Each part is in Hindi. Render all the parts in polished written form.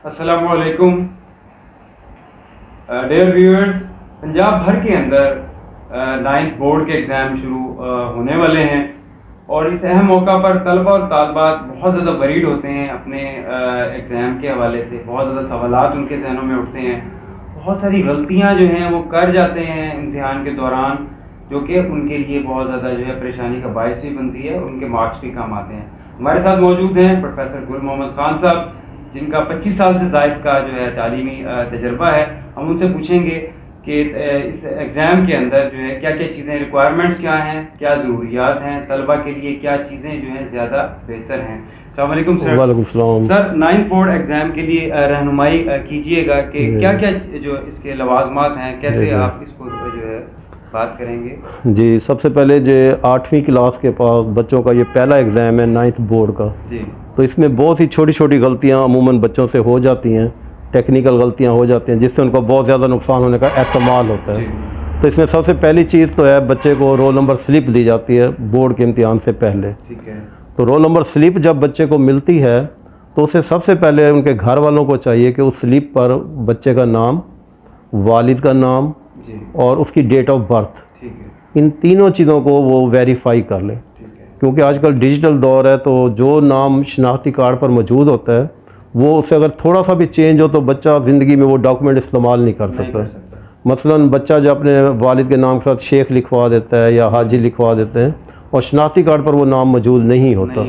अस्सलामु अलैकुम डियर व्यूअर्स। पंजाब भर के अंदर 9th बोर्ड के एग्ज़ाम शुरू होने वाले हैं और इस अहम मौका पर तलबा और तालबात बहुत ज़्यादा वरीड होते हैं अपने एग्ज़ाम के हवाले से। बहुत ज़्यादा सवालात उनके जहनों में उठते हैं, बहुत सारी गलतियां जो हैं वो कर जाते हैं इम्तिहान के दौरान, जो कि उनके लिए बहुत ज़्यादा जो है परेशानी का बायस भी बनती है और उनके मार्क्स भी कम आते हैं। हमारे साथ मौजूद हैं प्रोफेसर गुल मोहम्मद खान साहब, जिनका 25 साल से ज़ायद का जो है तालीमी तजर्बा है। हम उनसे पूछेंगे कि इस एग्ज़ाम के अंदर जो है क्या क्या चीज़ें, रिक्वायरमेंट्स क्या हैं, क्या ज़रूरियात हैं, तलबा के लिए क्या चीज़ें जो हैं ज़्यादा बेहतर हैं। अस्सलाम वालेकुम सर। वालेकुम सलाम। सर 9th बोर्ड एग्ज़ाम के लिए रहनुमाई कीजिएगा कि क्या क्या जो इसके लवाजमात हैं, कैसे आप इसको जो है बात करेंगे। जी, सबसे पहले जो 8वीं क्लास के पास बच्चों का ये पहला एग्ज़ाम है 9th बोर्ड का। जी, तो इसमें बहुत ही छोटी छोटी गलतियां अमूमन बच्चों से हो जाती हैं, टेक्निकल गलतियां हो जाती हैं, जिससे उनको बहुत ज़्यादा नुकसान होने का एहतमाल होता है। तो इसमें सबसे पहली चीज़ तो है, बच्चे को रोल नंबर स्लिप दी जाती है बोर्ड के इम्तिहान से पहले। ठीक है। तो रोल नंबर स्लिप जब बच्चे को मिलती है तो उसे सबसे पहले उनके घर वालों को चाहिए कि उस स्लिप पर बच्चे का नाम, वालिद का नाम जी, और उसकी डेट ऑफ बर्थ, ठीक है। इन तीनों चीज़ों को वो वेरीफाई कर लें। ठीक है। क्योंकि आजकल डिजिटल दौर है, तो जो नाम शनाख्ती कार्ड पर मौजूद होता है वो उससे अगर थोड़ा सा भी चेंज हो तो बच्चा ज़िंदगी में वो डॉक्यूमेंट इस्तेमाल नहीं कर सकता। मसलन बच्चा जो अपने वालिद के नाम के साथ शेख लिखवा देता है या हाजी लिखवा देते हैं और शनाख्ती कार्ड पर वो नाम मौजूद नहीं होता।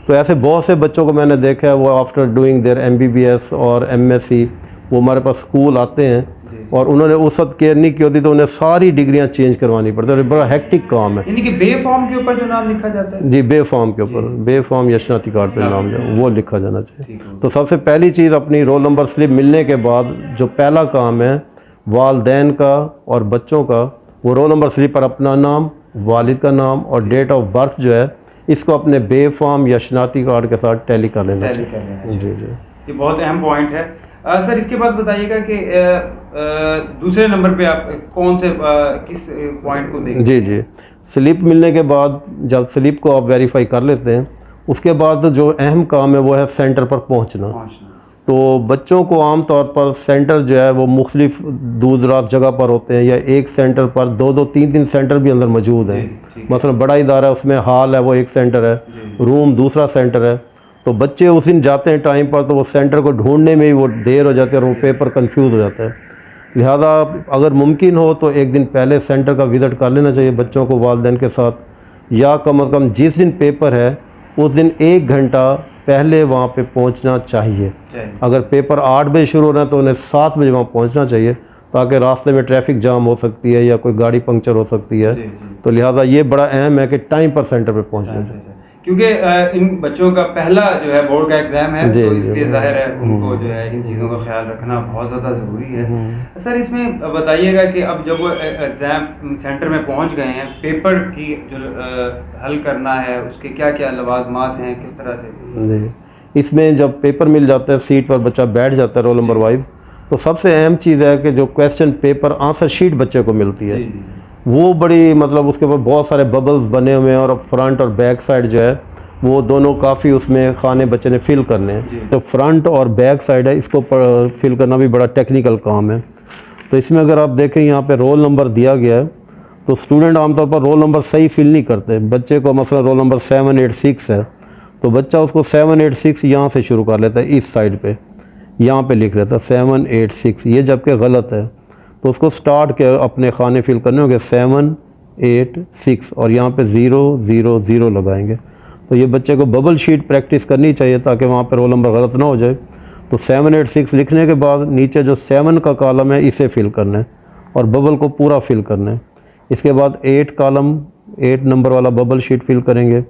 तो ऐसे बहुत से बच्चों को मैंने देखा है, वो आफ्टर डूइंग देयर MBBS और MSc वो हमारे पास स्कूल आते हैं और उन्होंने उस वक्त केयर नहीं की होती तो उन्हें सारी डिग्रियां चेंज करवानी पड़ती है। बड़ा हेक्टिक काम है। यानी कि बे फॉर्म के ऊपर जो नाम लिखा जाता है। जी, बे फॉर्म के ऊपर, बे फॉर्म या शनाख्ती कार्ड पे नाम जो वो लिखा जाना चाहिए। ठीक है। तो सबसे पहली चीज़, अपनी रोल नंबर स्लिप मिलने के बाद जो पहला काम है वालदैन का और बच्चों का, वो रोल नंबर स्लिप पर अपना नाम, वालिद का नाम और डेट ऑफ बर्थ जो है इसको अपने बे फॉर्म या शनाख्ती कार्ड के साथ टैली कर लेना चाहिए। जी जी, ये बहुत अहम पॉइंट है। सर इसके बाद बताइएगा कि दूसरे नंबर पे आप कौन से किस पॉइंट को देखेंगे। जी जी, स्लिप मिलने के बाद जब स्लिप को आप वेरीफाई कर लेते हैं, उसके बाद जो अहम काम है वो है सेंटर पर पहुंचना। तो बच्चों को आम तौर पर सेंटर जो है वो मुख्तलिफ दूर दराज जगह पर होते हैं, या एक सेंटर पर दो दो तीन तीन सेंटर भी अंदर मौजूद हैं। मतलब बड़ा इदारा है, उसमें हॉल है वो एक सेंटर है, रूम दूसरा सेंटर है। तो बच्चे उस दिन जाते हैं टाइम पर, तो वो सेंटर को ढूंढने में ही वो देर हो जाती है और वो पेपर कंफ्यूज हो जाता है। लिहाजा अगर मुमकिन हो तो एक दिन पहले सेंटर का विज़िट कर लेना चाहिए बच्चों को वालिदैन के साथ, या कम अज़ कम जिस दिन पेपर है उस दिन 1 घंटा पहले वहाँ पे पहुँचना चाहिए। अगर पेपर 8 बजे शुरू होना है तो उन्हें 7 बजे वहाँ पहुँचना चाहिए, ताकि रास्ते में ट्रैफिक जाम हो सकती है या कोई गाड़ी पंक्चर हो सकती है। तो लिहाजा ये बड़ा अहम है कि टाइम पर सेंटर पे पहुँचना चाहिए, क्योंकि इन बच्चों का पहला जो है बोर्ड का एग्जाम है, तो इसलिए जाहिर है उनको जो है इन चीज़ों का ख्याल रखना बहुत ज़्यादा ज़रूरी है। सर इसमें बताइएगा कि अब जब वो एग्ज़ाम सेंटर में पहुंच गए हैं, पेपर की जो हल करना है उसके क्या क्या लवाजमात हैं, किस तरह से। जी, इसमें जब पेपर मिल जाता है, सीट पर बच्चा बैठ जाता है रोल नंबर वाइज, तो सबसे अहम चीज़ है कि जो क्वेश्चन पेपर आंसर शीट बच्चे को मिलती है वो बड़ी, मतलब उसके ऊपर बहुत सारे बबल्स बने हुए हैं और फ्रंट और बैक साइड जो है वो दोनों काफ़ी उसमें खाने बच्चे ने फिल करने हैं। तो फ्रंट और बैक साइड है, इसको फिल करना भी बड़ा टेक्निकल काम है। तो इसमें अगर आप देखें यहाँ पे रोल नंबर दिया गया है, तो स्टूडेंट आमतौर पर रोल नंबर सही फिल नहीं करते। बच्चे को मसला रोल नंबर 786 है तो बच्चा उसको 786 यहाँ से शुरू कर लेता है, इस साइड पे यहाँ पे लिख लेता है 786, ये जबकि गलत है। तो उसको स्टार्ट के अपने खाने फिल करने होंगे 786 और यहाँ पे 000 लगाएंगे। तो ये बच्चे को बबल शीट प्रैक्टिस करनी चाहिए ताकि वहाँ पे रोल नंबर गलत ना हो जाए। तो 786 लिखने के बाद नीचे जो 7 का कॉलम है इसे फिल करना है और बबल को पूरा फिल करना है। इसके बाद 8 नंबर वाला बबल शीट फिल करेंगे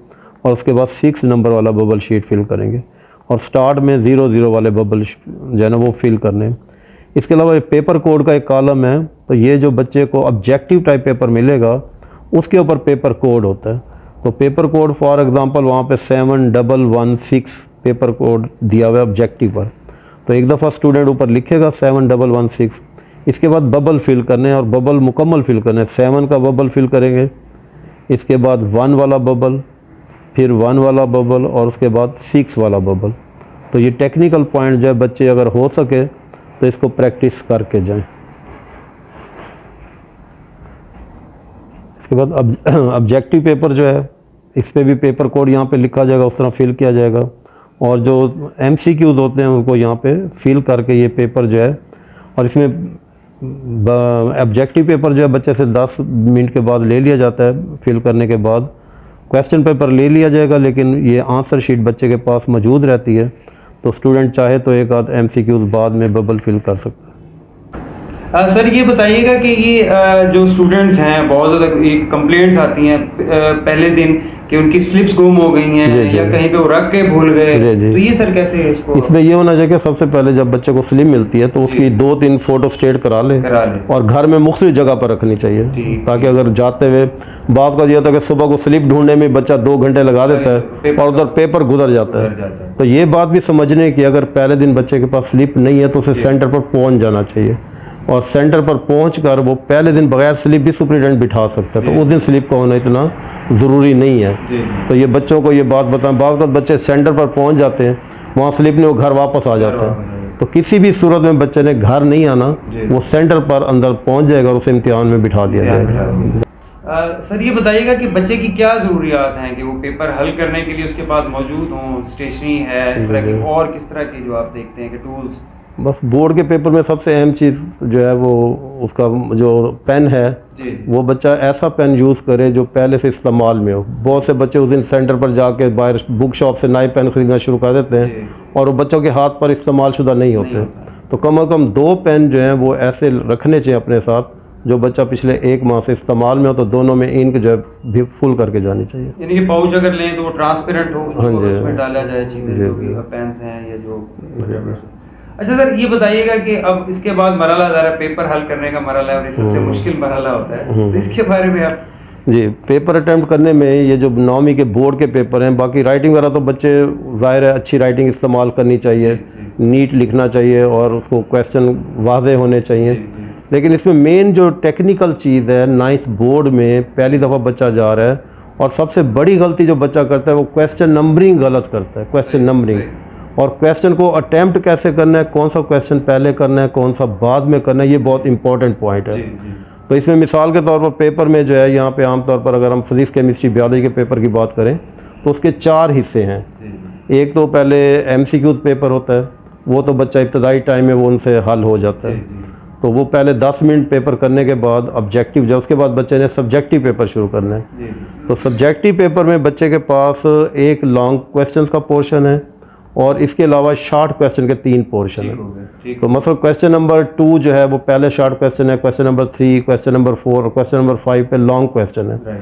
और उसके बाद 6 नंबर वाला बबल शीट फिल करेंगे और स्टार्ट में 00 वाले बबल जो है ना वो फिल करने हैं। इसके अलावा पेपर कोड का एक कॉलम है, तो ये जो बच्चे को ऑब्जेक्टिव टाइप पेपर मिलेगा उसके ऊपर पेपर कोड होता है। तो पेपर कोड फॉर एग्जांपल वहाँ पे 7116 पेपर कोड दिया हुआ है ऑब्जेक्टिव पर। तो एक दफ़ा स्टूडेंट ऊपर लिखेगा 7116, इसके बाद बबल फिल करने हैं और बबल मुकम्मल फिल करने हैं। 7 का बबल फिल करेंगे, इसके बाद 1 वाला बबल, फिर 1 वाला बबल और उसके बाद 6 वाला बबल। तो ये टेक्निकल पॉइंट जो है बच्चे अगर हो सके तो इसको प्रैक्टिस करके जाएं। इसके बाद ऑब्जेक्टिव पेपर जो है, इस पर भी पेपर कोड यहाँ पे लिखा जाएगा, उस तरह फिल किया जाएगा, और जो MCQs होते हैं उनको यहाँ पे फिल करके ये पेपर जो है, और इसमें ऑब्जेक्टिव पेपर जो है बच्चे से 10 मिनट के बाद ले लिया जाता है। फिल करने के बाद क्वेश्चन पेपर ले लिया जाएगा, लेकिन ये आंसर शीट बच्चे के पास मौजूद रहती है, तो स्टूडेंट चाहे तो एक आध MCQs बाद में बबल फिल कर सकता है। सर ये बताइएगा कि ये जो स्टूडेंट्स हैं बहुत ज़्यादा कंप्लेंट्स आती हैं पहले दिन कि उनकी स्लिप्स गुम हो गई हैं या कहीं पे वो रख के भूल गए, तो ये सर कैसे है इसको? इसमें ये होना चाहिए कि सबसे पहले जब बच्चे को स्लिप मिलती है तो उसकी 2-3 फोटो स्टेट करा ले और घर में मुख्तलिफ जगह पर रखनी चाहिए, ताकि अगर जाते हुए बात का ये होता है कि सुबह को स्लिप ढूंढने में बच्चा 2 घंटे लगा देता है और उधर पेपर गुजर जाता है। तो ये बात भी समझने की अगर पहले दिन बच्चे के पास स्लिप नहीं है तो उसे सेंटर पर पहुँच जाना चाहिए, और सेंटर पर पहुंचकर वो पहले दिन बगैर स्लिप भी सुपरिटेंडेंट बिठा सकता है, तो उस दिन स्लिप का होना इतना ज़रूरी नहीं है। तो ये बच्चों को ये बात बताएं, बाद बच्चे सेंटर पर पहुंच जाते हैं, वहाँ स्लिप नहीं, वो घर वापस आ जाता है। तो किसी भी सूरत में बच्चे ने घर नहीं आना, वो सेंटर पर अंदर पहुँच जाएगा और उसे इम्तिहान में बिठा दिया जाएगा। सर ये बताइएगा कि बच्चे की क्या ज़रूरियात हैं कि वो पेपर हल करने के लिए उसके पास मौजूद हों, स्टेशनरी है इस तरह की, और किस तरह की जो आप देखते हैं कि टूल्स? बस बोर्ड के पेपर में सबसे अहम चीज़ जो है वो उसका जो पेन है, वो बच्चा ऐसा पेन यूज़ करे जो पहले से इस्तेमाल में हो। बहुत से बच्चे उस दिन सेंटर पर जाके बाहर बुक शॉप से नए पेन खरीदना शुरू कर देते हैं और वो बच्चों के हाथ पर इस्तेमाल शुदा नहीं होते। तो कम से कम 2 पेन जो हैं वो ऐसे रखने चाहिए अपने साथ जो बच्चा पिछले 1 माह से इस्तेमाल में हो, तो दोनों में इंक जो है भी फुल करके जानी चाहिए। यानी कि पाउच अगर लें तो वो ट्रांसपेरेंट हो, उसमें डाला जाए चीज़ें जो भी पेन्स हैं या जो। अच्छा सर ये बताइएगा कि अब इसके बाद मरहला ज़रा पेपर हल करने का मरहला है और ये सबसे मुश्किल मरहला होता है, तो इसके बारे में आप? जी, पेपर अटैम्प्ट करने में ये जो 9वीं के बोर्ड के पेपर हैं, बाकी राइटिंग वगैरह तो बच्चे ज़ाहिर है अच्छी राइटिंग इस्तेमाल करनी चाहिए, नीट लिखना चाहिए और उसको क्वेश्चन वाज़े होने चाहिए, लेकिन इसमें मेन जो टेक्निकल चीज़ है 9th बोर्ड में पहली दफ़ा बच्चा जा रहा है और सबसे बड़ी गलती जो बच्चा करता है वो क्वेश्चन नंबरिंग गलत करता है। क्वेश्चन नंबरिंग और क्वेश्चन को अटैम्प्ट कैसे करना है, कौन सा क्वेश्चन पहले करना है, कौन सा बाद में करना है, ये बहुत इंपॉर्टेंट पॉइंट है। तो इसमें मिसाल के तौर पर पेपर में जो है यहाँ पे आमतौर पर अगर हम फिजिक्स केमिस्ट्री बायोलॉजी के पेपर की बात करें तो उसके 4 हिस्से हैं। एक तो पहले MCQ पेपर होता है, वो तो बच्चा इब्तदाई टाइम में वो उनसे हल हो जाता है, तो वो पहले 10 मिनट पेपर करने के बाद ऑब्जेक्टिव जो, उसके बाद बच्चे ने सब्जेक्टिव पेपर शुरू करना है। तो सब्जेक्टिव पेपर में बच्चे के पास एक लॉन्ग क्वेश्चन का पोर्शन है और इसके अलावा शॉर्ट क्वेश्चन के 3 पोर्शन है। तो मतलब क्वेश्चन नंबर 2 जो है वो पहले शॉर्ट क्वेश्चन है, क्वेश्चन नंबर 3, क्वेश्चन नंबर 4 और क्वेश्चन नंबर 5 पे लॉन्ग क्वेश्चन है।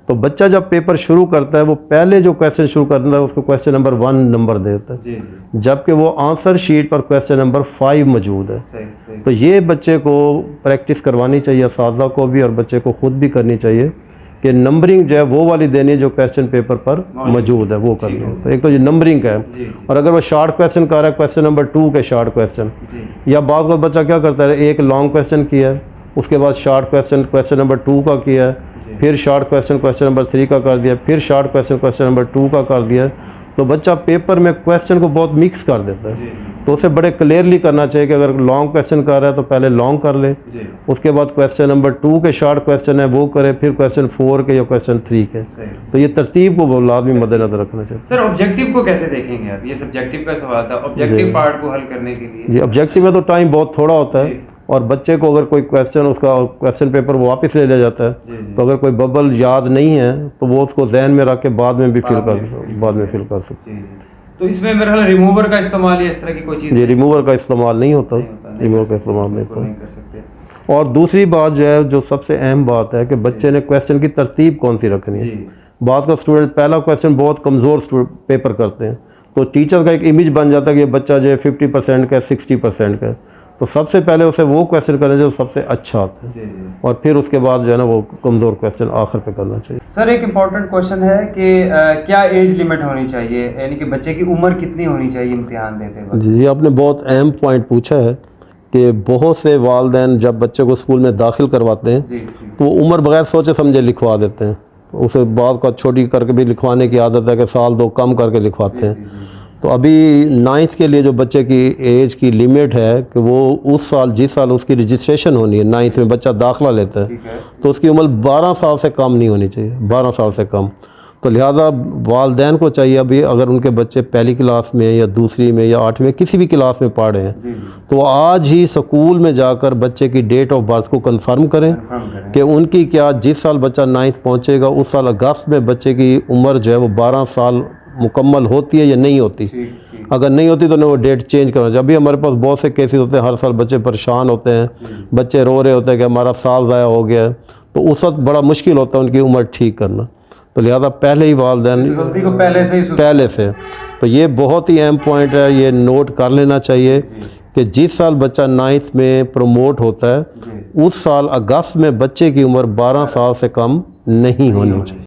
तो बच्चा जब पेपर शुरू करता है वो पहले जो क्वेश्चन शुरू करता है उसको क्वेश्चन नंबर 1 नंबर देता है, जबकि वो आंसर शीट पर क्वेश्चन नंबर 5 मौजूद है। तो ये बच्चे को प्रैक्टिस करवानी चाहिए, असातिज़ा को भी और बच्चे को खुद भी करनी चाहिए कि नंबरिंग जो है वो वाली देनी है जो क्वेश्चन पेपर पर मौजूद है, वो करनी है। तो एक तो ये नंबरिंग का है, और अगर वो शॉर्ट क्वेश्चन कर रहा है क्वेश्चन नंबर 2 के शॉर्ट क्वेश्चन, या बाद का बच्चा क्या करता है एक लॉन्ग क्वेश्चन किया है, उसके बाद शॉर्ट क्वेश्चन क्वेश्चन नंबर 2 का किया है, फिर शॉर्ट क्वेश्चन क्वेश्चन नंबर 3 का कर दिया, फिर शॉर्ट क्वेश्चन क्वेश्चन नंबर 2 का कर दिया। तो बच्चा पेपर में क्वेश्चन को बहुत मिक्स कर देता है। तो उसे बड़े क्लियरली करना चाहिए कि अगर लॉन्ग क्वेश्चन कर रहा है तो पहले लॉन्ग कर ले, उसके बाद क्वेश्चन नंबर 2 के शॉर्ट क्वेश्चन है वो करे, फिर क्वेश्चन 4 के या क्वेश्चन 3 के। तो ये तरतीब को लाजमी मद्देनजर रखना चाहिए। सर ऑब्जेक्टिव को कैसे देखेंगे आप? ये सब्जेक्टिव का सवाल था, ऑब्जेक्टिव पार्ट को हल करने के लिए। जी, ऑब्जेक्टिव में तो टाइम बहुत थोड़ा होता है और बच्चे को अगर कोई क्वेश्चन उसका क्वेश्चन पेपर वापस ले लिया जाता है, तो अगर कोई बबल याद नहीं है तो वो उसको जहन में रख के बाद में भी फिल कर सकते हैं। तो इसमें मेरा ख्याल रिमूवर का इस्तेमाल या इस तरह की कोई चीज़? जी, रिमूवर का इस्तेमाल नहीं होता, रिमूवर का इस्तेमाल नहीं कर सकते। और दूसरी बात जो है, जो सबसे अहम बात है कि बच्चे ने क्वेश्चन की तरतीब कौन सी रखनी है। बाद का स्टूडेंट पहला क्वेश्चन बहुत कमज़ोर पेपर करते हैं, तो टीचर का एक इमेज बन जाता है कि बच्चा जो है 50% का 60% का। तो सबसे पहले उसे वो क्वेश्चन करना जो सबसे अच्छा आता है, और फिर उसके बाद जो है ना वो कमज़ोर क्वेश्चन आखिर पे करना चाहिए। सर एक इम्पॉर्टेंट क्वेश्चन है कि क्या एज लिमिट होनी चाहिए, यानी कि बच्चे की उम्र कितनी होनी चाहिए इम्तिहान देते वक्त? जी, आपने बहुत अहम पॉइंट पूछा है कि बहुत से वालिदैन जब बच्चे को स्कूल में दाखिल करवाते हैं तो उम्र बगैर सोचे समझे लिखवा देते हैं। उसे बाद का छोटी करके भी लिखवाने की आदत है कि 1-2 साल कम करके लिखवाते हैं। तो अभी 9th के लिए जो बच्चे की एज की लिमिट है कि वो उस साल जिस साल उसकी रजिस्ट्रेशन होनी है 9th में बच्चा दाखिला लेता है, ठीक है। तो उसकी उम्र 12 साल से कम नहीं होनी चाहिए, 12 साल से कम। तो लिहाजा वालदैन को चाहिए अभी अगर उनके बच्चे पहली क्लास में या दूसरी में या 8वीं में किसी भी क्लास में पढ़ रहे हैं, जी जी, तो आज ही स्कूल में जाकर बच्चे की डेट ऑफ बर्थ को कंफर्म करें कंफर्म करें। कि उनकी क्या जिस साल बच्चा 9th पहुंचेगा उस साल अगस्त में बच्चे की उम्र जो है वो 12 साल मुकम्मल होती है या नहीं होती। ठीक ठीक, अगर नहीं होती तो उन्हें वो डेट चेंज करना चाहिए। अभी हमारे पास बहुत से केसेस होते हैं, हर साल बच्चे परेशान होते हैं, बच्चे रो रहे होते हैं कि हमारा साल ज़ाया हो गया है, तो उस वक्त बड़ा मुश्किल होता है उनकी उम्र ठीक करना। तो लिहाजा पहले ही वालदैन गलती को पहले से ही पहले से, तो ये बहुत ही अहम पॉइंट है, ये नोट कर लेना चाहिए कि जिस साल बच्चा 9th में प्रमोट होता है जी, उस साल अगस्त में बच्चे की उम्र 12 साल से कम नहीं होनी चाहिए।